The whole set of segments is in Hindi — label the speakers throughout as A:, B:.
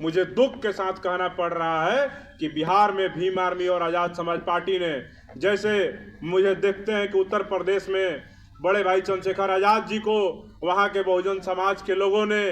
A: मुझे दुख के साथ कहना पड़ रहा है कि बिहार में भीम आर्मी और आज़ाद समाज पार्टी ने, जैसे मुझे देखते हैं कि उत्तर प्रदेश में बड़े भाई चंद्रशेखर आज़ाद जी को वहाँ के बहुजन समाज के लोगों ने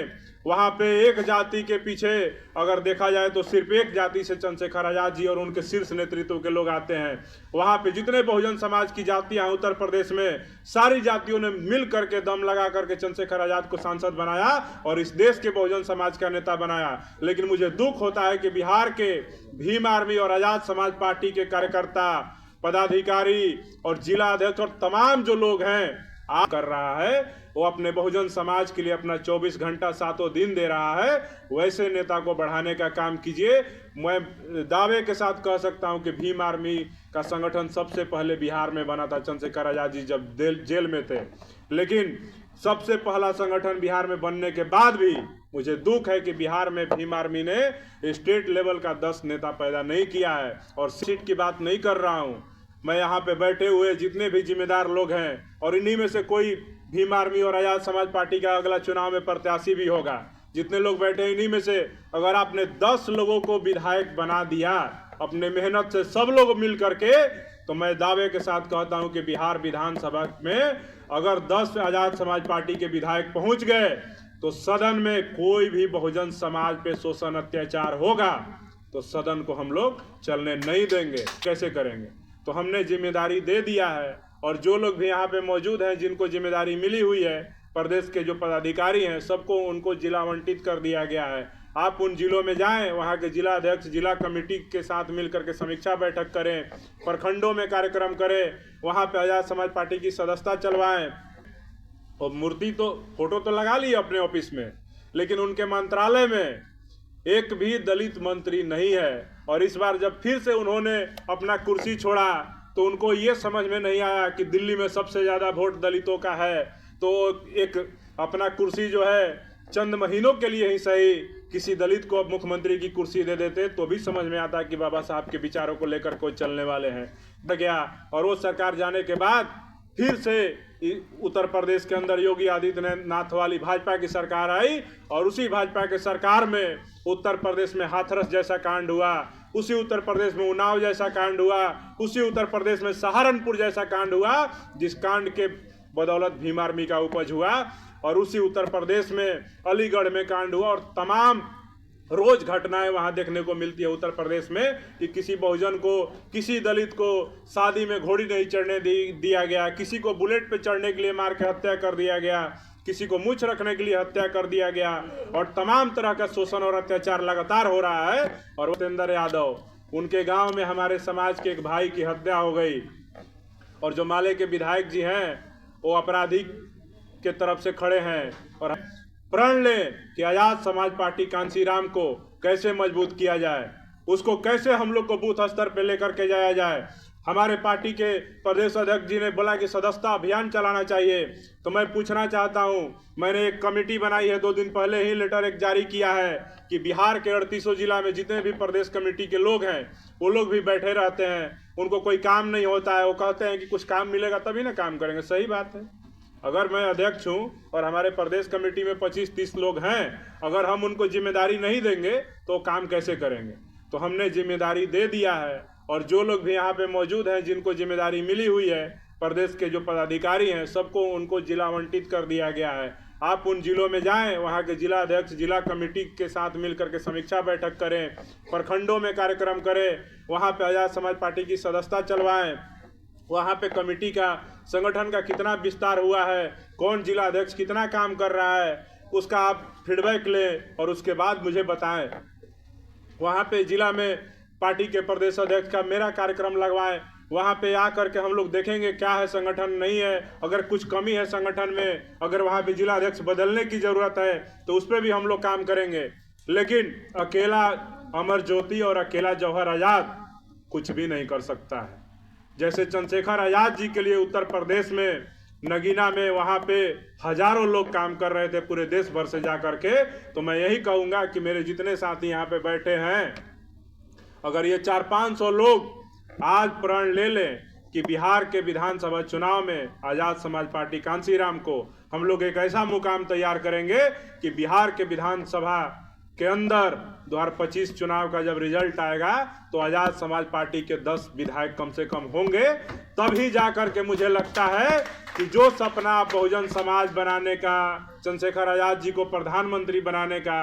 A: वहाँ पे एक जाति के पीछे अगर देखा जाए तो सिर्फ एक जाति से चंद्रशेखर आज़ाद जी और उनके शीर्ष नेतृत्व के लोग आते हैं। वहाँ पे जितने बहुजन समाज की जातियाँ उत्तर प्रदेश में, सारी जातियों ने मिल करके दम लगा करके चंद्रशेखर आज़ाद को सांसद बनाया और इस देश के बहुजन समाज का नेता बनाया। लेकिन मुझे दुख होता है कि बिहार के भीम आर्मी और आज़ाद समाज पार्टी के कार्यकर्ता, पदाधिकारी और जिला अध्यक्ष और तमाम जो लोग हैं आप कर रहा है, वो अपने बहुजन समाज के लिए अपना 24 घंटा सातों दिन दे रहा है। वैसे नेता को बढ़ाने का काम कीजिए। मैं दावे के साथ कह सकता हूं कि भीम आर्मी का संगठन सबसे पहले बिहार में बना था चंद्रशेखर आज़ाद जी जब जेल में थे, लेकिन सबसे पहला संगठन बिहार में बनने के बाद भी मुझे दुख है कि बिहार में भीम आर्मी ने स्टेट लेवल का 10 नेता पैदा नहीं किया है। और सीट की बात नहीं कर रहा हूँ, मैं यहाँ पे बैठे हुए जितने भी जिम्मेदार लोग हैं और इन्हीं में से कोई भीम आर्मी और आज़ाद समाज पार्टी का अगला चुनाव में प्रत्याशी भी होगा, जितने लोग बैठे हैं इन्हीं में से अगर आपने 10 लोगों को विधायक बना दिया अपने मेहनत से सब लोग मिल करके, तो मैं दावे के साथ कहता हूं कि बिहार विधानसभा में अगर 10 आज़ाद समाज पार्टी के विधायक पहुंच गए तो सदन में कोई भी बहुजन समाज पे शोषण अत्याचार होगा तो सदन को हम लोग चलने नहीं देंगे। कैसे करेंगे? तो हमने जिम्मेदारी दे दिया है और जो लोग भी यहाँ पे मौजूद हैं जिनको जिम्मेदारी मिली हुई है, प्रदेश के जो पदाधिकारी हैं सबको उनको जिला आवंटित कर दिया गया है। आप उन जिलों में जाएं, वहाँ के जिला अध्यक्ष जिला कमेटी के साथ मिलकर के समीक्षा बैठक करें, प्रखंडों में कार्यक्रम करें, वहाँ पे आज़ाद समाज पार्टी की सदस्यता चलवाएं। और मूर्ति तो फोटो तो लगा ली अपने ऑफिस में, लेकिन उनके मंत्रालय में एक भी दलित मंत्री नहीं है। और इस बार जब फिर से उन्होंने अपना कुर्सी छोड़ा तो उनको ये समझ में नहीं आया कि दिल्ली में सबसे ज़्यादा वोट दलितों का है, तो एक अपना कुर्सी जो है चंद महीनों के लिए ही सही किसी दलित को अब मुख्यमंत्री की कुर्सी दे देते तो भी समझ में आता कि बाबा साहब के विचारों को लेकर कोई चलने वाले हैं। गया और वो सरकार जाने के बाद फिर से उत्तर प्रदेश के अंदर योगी आदित्यनाथ वाली भाजपा की सरकार आई और उसी भाजपा के सरकार में उत्तर प्रदेश में हाथरस जैसा कांड हुआ, उसी उत्तर प्रदेश में उन्नाव जैसा कांड हुआ, उसी उत्तर प्रदेश में सहारनपुर जैसा कांड हुआ, जिस कांड के बदौलत भीम आर्मी का उपज हुआ। और उसी उत्तर प्रदेश में अलीगढ़ में कांड हुआ और तमाम रोज घटनाएं वहां देखने को मिलती है उत्तर प्रदेश में कि किसी बहुजन को, किसी दलित को शादी में घोड़ी नहीं चढ़ने दिया गया, किसी को बुलेट पे चढ़ने के लिए मार के हत्या कर दिया गया, किसी को मूछ रखने के लिए हत्या कर दिया गया और तमाम तरह का शोषण और अत्याचार लगातार हो रहा है। और भूपेंद्र यादव, उनके गांव में हमारे समाज के एक भाई की हत्या हो गई और जो माले के विधायक जी हैं वो अपराधी के तरफ से खड़े हैं और प्रण लें कि आज़ाद समाज पार्टी कांसीराम को कैसे मजबूत किया जाए, उसको कैसे हम लोग को बूथ स्तर पे लेकर के जाया जाए। हमारे पार्टी के प्रदेश अध्यक्ष जी ने बोला कि सदस्यता अभियान चलाना चाहिए, तो मैं पूछना चाहता हूं, मैंने एक कमेटी बनाई है, 2 दिन पहले ही लेटर एक जारी किया है कि बिहार के 38 जिला में जितने भी प्रदेश कमेटी के लोग हैं वो लोग भी बैठे रहते हैं, उनको कोई काम नहीं होता है, वो कहते हैं कि कुछ काम मिलेगा तभी ना काम करेंगे। सही बात है, अगर मैं अध्यक्ष हूं और हमारे प्रदेश कमेटी में 25-30 लोग हैं, अगर हम उनको जिम्मेदारी नहीं देंगे तो काम कैसे करेंगे? तो हमने जिम्मेदारी दे दिया है और जो लोग भी यहाँ पे मौजूद हैं जिनको जिम्मेदारी मिली हुई है, प्रदेश के जो पदाधिकारी हैं सबको उनको जिला आवंटित कर दिया गया है। आप उन जिलों में जाएं, वहाँ के जिला अध्यक्ष जिला कमेटी के साथ मिलकर के समीक्षा बैठक करें, प्रखंडों में कार्यक्रम करें, वहाँ पे आज़ाद समाज पार्टी की सदस्यता चलवाएं, वहाँ पे कमेटी का संगठन का कितना विस्तार हुआ है, कौन जिला अध्यक्ष कितना काम कर रहा है, उसका आप फीडबैक लें और उसके बाद मुझे बताएं। वहाँ पे जिला में पार्टी के प्रदेश अध्यक्ष का मेरा कार्यक्रम लगवाएं, वहाँ पे आ करके हम लोग देखेंगे क्या है संगठन नहीं है, अगर कुछ कमी है संगठन में, अगर वहाँ पे जिला अध्यक्ष बदलने की ज़रूरत है तो उस पर भी हम लोग काम करेंगे। लेकिन अकेला अमर ज्योति और अकेला जौहर आज़ाद कुछ भी नहीं कर सकता है। जैसे चंद्रशेखर आज़ाद जी के लिए उत्तर प्रदेश में नगीना में वहाँ पे हजारों लोग काम कर रहे थे पूरे देश भर से जा करके, तो मैं यही कहूँगा कि मेरे जितने साथी यहाँ पे बैठे हैं, अगर ये 400-500 लोग आज प्रण ले लें कि बिहार के विधानसभा चुनाव में आज़ाद समाज पार्टी कांसीराम को हम लोग एक ऐसा मुकाम तैयार करेंगे कि बिहार के विधानसभा के अंदर 2025 चुनाव का जब रिजल्ट आएगा तो आज़ाद समाज पार्टी के 10 विधायक कम से कम होंगे। तभी जा कर के मुझे लगता है कि जो सपना बहुजन समाज बनाने का, चंद्रशेखर आज़ाद जी को प्रधानमंत्री बनाने का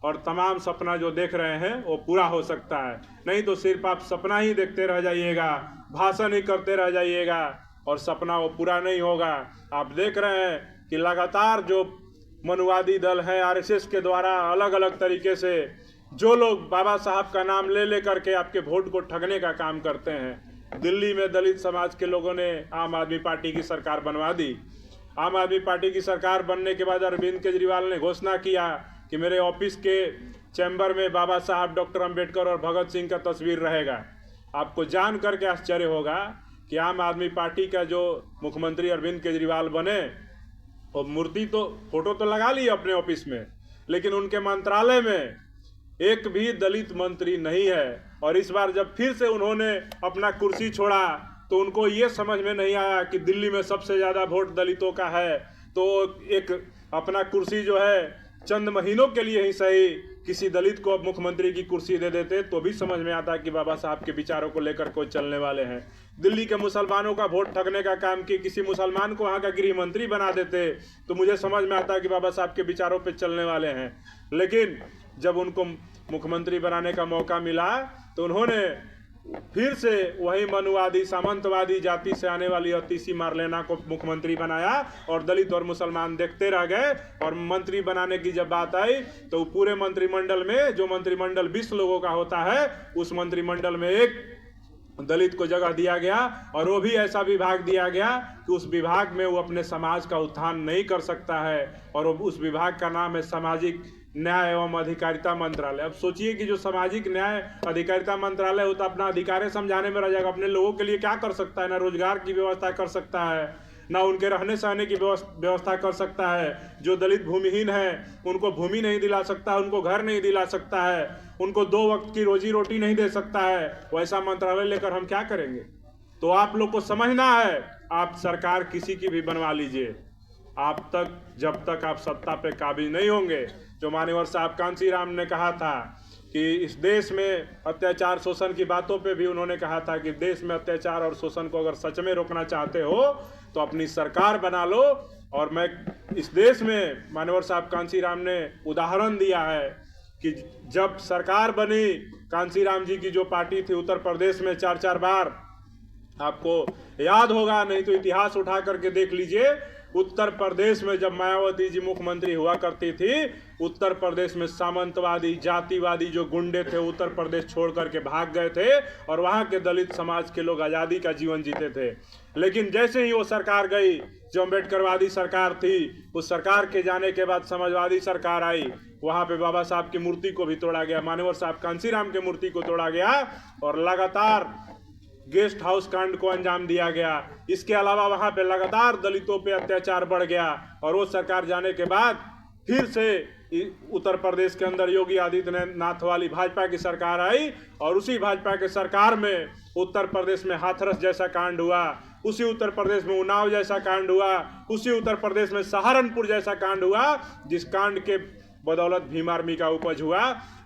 A: और तमाम सपना जो देख रहे हैं वो पूरा हो सकता है। नहीं तो सिर्फ आप सपना ही देखते रह जाइएगा, भाषण ही करते रह जाइएगा और सपना वो पूरा नहीं होगा। आप देख रहे हैं कि लगातार जो मनुवादी दल है आरएसएस के द्वारा अलग अलग तरीके से जो लोग बाबा साहब का नाम ले करके आपके वोट को ठगने का काम करते हैं। दिल्ली में दलित समाज के लोगों ने आम आदमी पार्टी की सरकार बनवा दी। आम आदमी पार्टी की सरकार बनने के बाद अरविंद केजरीवाल ने घोषणा किया कि मेरे ऑफिस के चैम्बर में बाबा साहब, डॉक्टर अंबेडकर और भगत सिंह का तस्वीर रहेगा। आपको जान करके आश्चर्य होगा कि आम आदमी पार्टी का जो मुख्यमंत्री अरविंद केजरीवाल बने, और मूर्ति तो, फोटो तो लगा ली अपने ऑफिस में, लेकिन उनके मंत्रालय में एक भी दलित मंत्री नहीं है। और इस बार जब फिर से उन्होंने अपना कुर्सी छोड़ा तो उनको ये समझ में नहीं आया कि दिल्ली में सबसे ज़्यादा वोट दलितों का है, तो एक अपना कुर्सी जो है चंद महीनों के लिए ही सही किसी दलित को अब मुख्यमंत्री की कुर्सी दे देते तो भी समझ में आता कि बाबा साहब के विचारों को लेकर कोई चलने वाले हैं। दिल्ली के मुसलमानों का वोट ठगने का काम किए किसी मुसलमान को वहाँ का गृह मंत्री बना देते तो मुझे समझ में आता कि बाबा साहब के विचारों पे चलने वाले हैं। लेकिन जब उनको मुख्यमंत्री बनाने का मौका मिला तो उन्होंने फिर से वही मनुवादी सामंतवादी जाति से आने वाली अतिशी मारलेना को मुख्यमंत्री बनाया और दलित और मुसलमान देखते रह गए। और मंत्री बनाने की जब बात आई तो पूरे मंत्रिमंडल में, जो मंत्रिमंडल 20 लोगों का होता है, उस मंत्रिमंडल में एक दलित को जगह दिया गया और वो भी ऐसा विभाग दिया गया कि उस विभाग में वो अपने समाज का उत्थान नहीं कर सकता है और उस विभाग का नाम है सामाजिक न्याय एवं अधिकारिता मंत्रालय। अब सोचिए कि जो सामाजिक न्याय अधिकारिता मंत्रालय होता अपना अधिकार समझाने में रह जाएगा, अपने लोगों के लिए क्या कर सकता है? ना रोजगार की व्यवस्था कर सकता है, ना उनके रहने सहने की व्यवस्था कर सकता है। जो दलित भूमिहीन है उनको भूमि नहीं दिला सकता, उनको घर नहीं दिला सकता है, उनको 2 वक्त की रोजी रोटी नहीं दे सकता है। वैसा मंत्रालय लेकर हम क्या करेंगे? तो आप लोग को समझना है, आप सरकार किसी की भी बनवा लीजिए, आप तक जब तक आप सत्ता पे काबिज नहीं होंगे। जो मान्यवर साहब कांसी राम ने कहा था कि इस देश में अत्याचार शोषण की बातों पे भी उन्होंने कहा था कि देश में अत्याचार और शोषण को अगर सच में रोकना चाहते हो तो अपनी सरकार बना लो। और मैं इस देश में मान्यवर साहब कांसी राम ने उदाहरण दिया है कि जब सरकार बनी, कांसी राम जी की जो पार्टी थी उत्तर प्रदेश में 4-4 बार, आपको याद होगा, नहीं तो इतिहास उठा करके देख लीजिए, उत्तर प्रदेश में जब मायावती जी मुख्यमंत्री हुआ करती थी, उत्तर प्रदेश में सामंतवादी जातिवादी जो गुंडे थे उत्तर प्रदेश छोड़ करके भाग गए थे और वहाँ के दलित समाज के लोग आज़ादी का जीवन जीते थे। लेकिन जैसे ही वो सरकार गई, जो अम्बेडकरवादी सरकार थी, उस सरकार के जाने के बाद समाजवादी सरकार आई, वहाँ पे बाबा साहब की मूर्ति को भी तोड़ा गया, मान्यवर साहब कांसी राम की मूर्ति को तोड़ा गया और लगातार गेस्ट हाउस कांड को अंजाम दिया गया। इसके अलावा वहाँ पे लगातार दलितों पे अत्याचार बढ़ गया और वो सरकार जाने के बाद फिर से उत्तर प्रदेश के अंदर योगी आदित्यनाथ वाली भाजपा की सरकार आई और उसी भाजपा के सरकार में उत्तर प्रदेश में हाथरस जैसा कांड हुआ, उसी उत्तर प्रदेश में उन्नाव जैसा कांड हुआ, उसी उत्तर प्रदेश में सहारनपुर जैसा कांड हुआ, जिस कांड के बदौलत भीम आर्मी का उपज हुआ।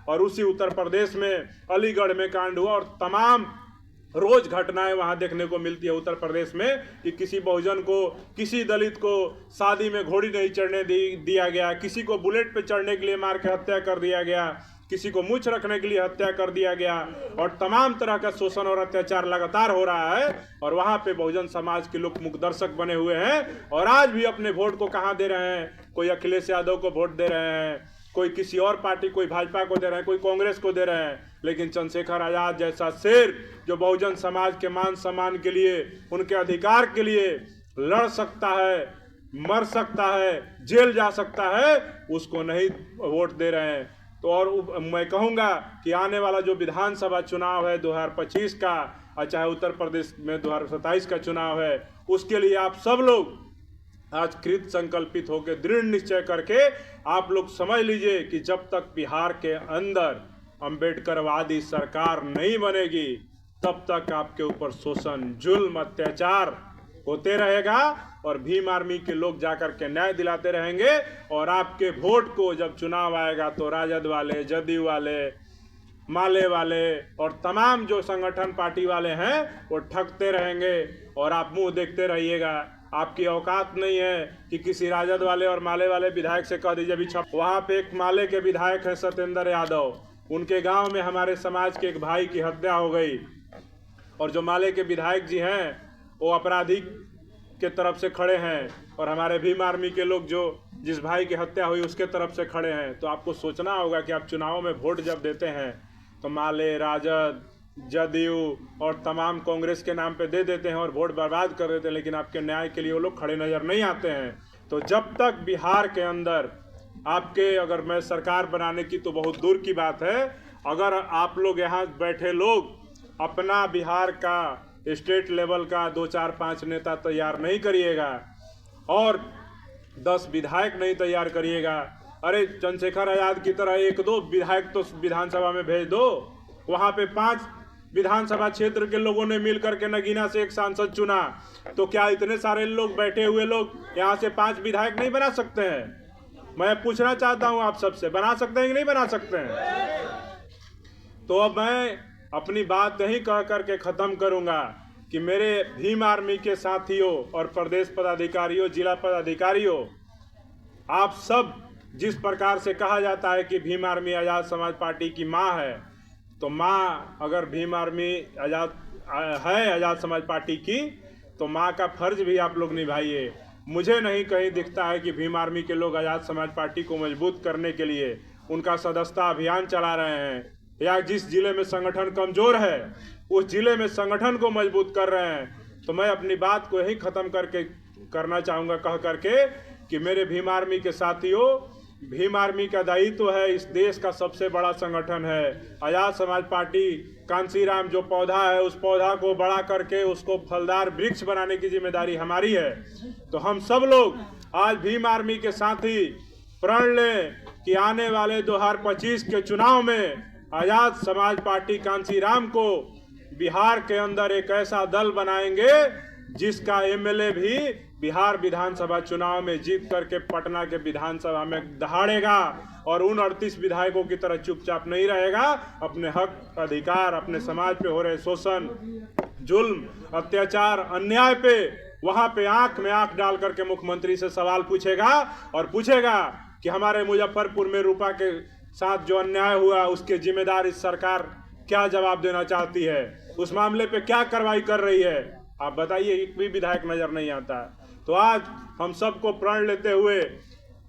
A: और उसी उत्तर प्रदेश में अलीगढ़ में कांड हुआ और तमाम रोज घटनाएं वहां देखने को मिलती है उत्तर प्रदेश में कि किसी बहुजन को, किसी दलित को शादी में घोड़ी नहीं चढ़ने दिया गया, किसी को बुलेट पे चढ़ने के लिए मार के हत्या कर दिया गया, किसी को मूछ रखने के लिए हत्या कर दिया गया और तमाम तरह का शोषण और अत्याचार लगातार हो रहा है। और वहाँ पे बहुजन समाज के लोग मुख्य दर्शक बने हुए हैं और आज भी अपने वोट को कहाँ दे रहे हैं? कोई अखिलेश यादव को वोट दे रहे हैं, कोई किसी और पार्टी, कोई भाजपा को दे रहे हैं, कोई कांग्रेस को दे रहे हैं। लेकिन चंद्रशेखर आजाद जैसा शेर जो बहुजन समाज के मान सम्मान के लिए, उनके अधिकार के लिए लड़ सकता है, मर सकता है, जेल जा सकता है, उसको नहीं वोट दे रहे हैं। तो और मैं कहूँगा कि आने वाला जो विधानसभा चुनाव है 2025 का, और चाहे उत्तर प्रदेश में 2027 का चुनाव है, उसके लिए आप सब लोग आज कृत संकल्पित होकर दृढ़ निश्चय करके आप लोग समझ लीजिए कि जब तक बिहार के अंदर अम्बेडकरवादी सरकार नहीं बनेगी तब तक आपके ऊपर शोषण, जुल्म, अत्याचार होते रहेगा और भीम आर्मी के लोग जाकर के न्याय दिलाते रहेंगे। और आपके वोट को जब चुनाव आएगा तो राजद वाले, जदयू वाले, माले वाले और तमाम जो संगठन पार्टी वाले हैं वो ठगते रहेंगे और आप मुंह देखते रहिएगा। आपकी औकात नहीं है कि किसी राजद वाले और माले वाले विधायक से कह दीजिए भी छप। वहाँ पे एक माले के विधायक हैं सत्येंद्र यादव, उनके गांव में हमारे समाज के एक भाई की हत्या हो गई और जो माले के विधायक जी हैं वो अपराधी के तरफ से खड़े हैं और हमारे भीम आर्मी के लोग जो जिस भाई की हत्या हुई उसके तरफ से खड़े हैं। तो आपको सोचना होगा कि आप चुनाव में वोट जब देते हैं तो माले, राजद, जदयू और तमाम कांग्रेस के नाम पे दे देते हैं और वोट बर्बाद कर देते हैं, लेकिन आपके न्याय के लिए वो लोग खड़े नज़र नहीं आते हैं। तो जब तक बिहार के अंदर आपके अगर मैं सरकार बनाने की तो बहुत दूर की बात है, अगर आप लोग यहाँ बैठे लोग अपना बिहार का स्टेट लेवल का 2, 4, 5 नेता तैयार नहीं करिएगा और 10 विधायक नहीं तैयार करिएगा, अरे चंद्रशेखर आज़ाद की तरह 1-2 विधायक तो विधानसभा में भेज दो। वहाँ पे 5 विधानसभा क्षेत्र के लोगों ने मिल करके नगीना से एक सांसद चुना, तो क्या इतने सारे लोग बैठे हुए लोग यहाँ से 5 विधायक नहीं बना सकते हैं? मैं पूछना चाहता हूँ आप सबसे, बना सकते हैं कि नहीं बना सकते हैं? तो अब मैं अपनी बात यही कह करके ख़त्म करूँगा कि मेरे भीम आर्मी के साथियों और प्रदेश पदाधिकारियों, जिला पदाधिकारियों, आप सब जिस प्रकार से कहा जाता है कि भीम आर्मी आज़ाद समाज पार्टी की माँ है, तो माँ अगर भीम आर्मी आज़ाद समाज पार्टी की तो माँ का फर्ज भी आप लोग निभाइए। मुझे नहीं कहीं दिखता है कि भीम आर्मी के लोग आज़ाद समाज पार्टी को मजबूत करने के लिए उनका सदस्यता अभियान चला रहे हैं या जिस जिले में संगठन कमज़ोर है उस जिले में संगठन को मजबूत कर रहे हैं। तो मैं अपनी बात को यही ख़त्म करना चाहूँगा कह करके कि मेरे भीम आर्मी के साथियों, भीम आर्मी का दायित्व है, इस देश का सबसे बड़ा संगठन है आज़ाद समाज पार्टी। कांसीराम जो पौधा है उस पौधा को बड़ा करके उसको फलदार वृक्ष बनाने की जिम्मेदारी हमारी है। तो हम सब लोग आज भीम आर्मी के साथी प्रण लें कि आने वाले 2025 के चुनाव में आज़ाद समाज पार्टी कांसीराम को बिहार के अंदर एक ऐसा दल बनाएंगे जिसका एमएलए भी बिहार विधानसभा चुनाव में जीत करके पटना के विधानसभा में दहाड़ेगा और उन 38 विधायकों की तरह चुपचाप नहीं रहेगा। अपने हक अधिकार, अपने समाज पे हो रहे शोषण, जुल्म, अत्याचार, अन्याय पे वहाँ पे आंख में आंख डाल करके मुख्यमंत्री से सवाल पूछेगा और पूछेगा कि हमारे मुजफ्फरपुर में रूपा के साथ जो अन्याय हुआ उसके जिम्मेदार इस सरकार क्या जवाब देना चाहती है, उस मामले पे क्या कार्रवाई कर रही है। आप बताइए, एक भी विधायक नजर नहीं आता। तो आज हम सबको प्रण लेते हुए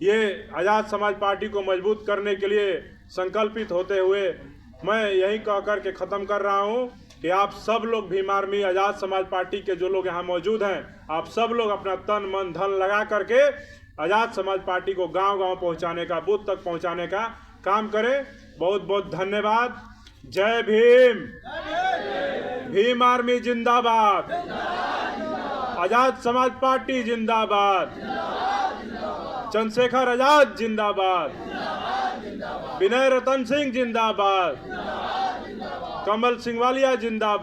A: ये आज़ाद समाज पार्टी को मजबूत करने के लिए संकल्पित होते हुए मैं यही कह कर के ख़त्म कर रहा हूँ कि आप सब लोग भीम आर्मी आज़ाद समाज पार्टी के जो लोग यहाँ मौजूद हैं, आप सब लोग अपना तन मन धन लगा करके आज़ाद समाज पार्टी को गांव-गांव पहुँचाने का, बूथ तक पहुँचाने का काम करें। बहुत बहुत धन्यवाद। जय भीम। भीम आर्मी जिंदाबाद, आज़ाद समाज पार्टी जिंदाबाद, चंद्रशेखर आज़ाद जिंदाबाद, विनय रतन सिंह जिंदाबाद, कमल सिंह वालिया जिंदाबाद।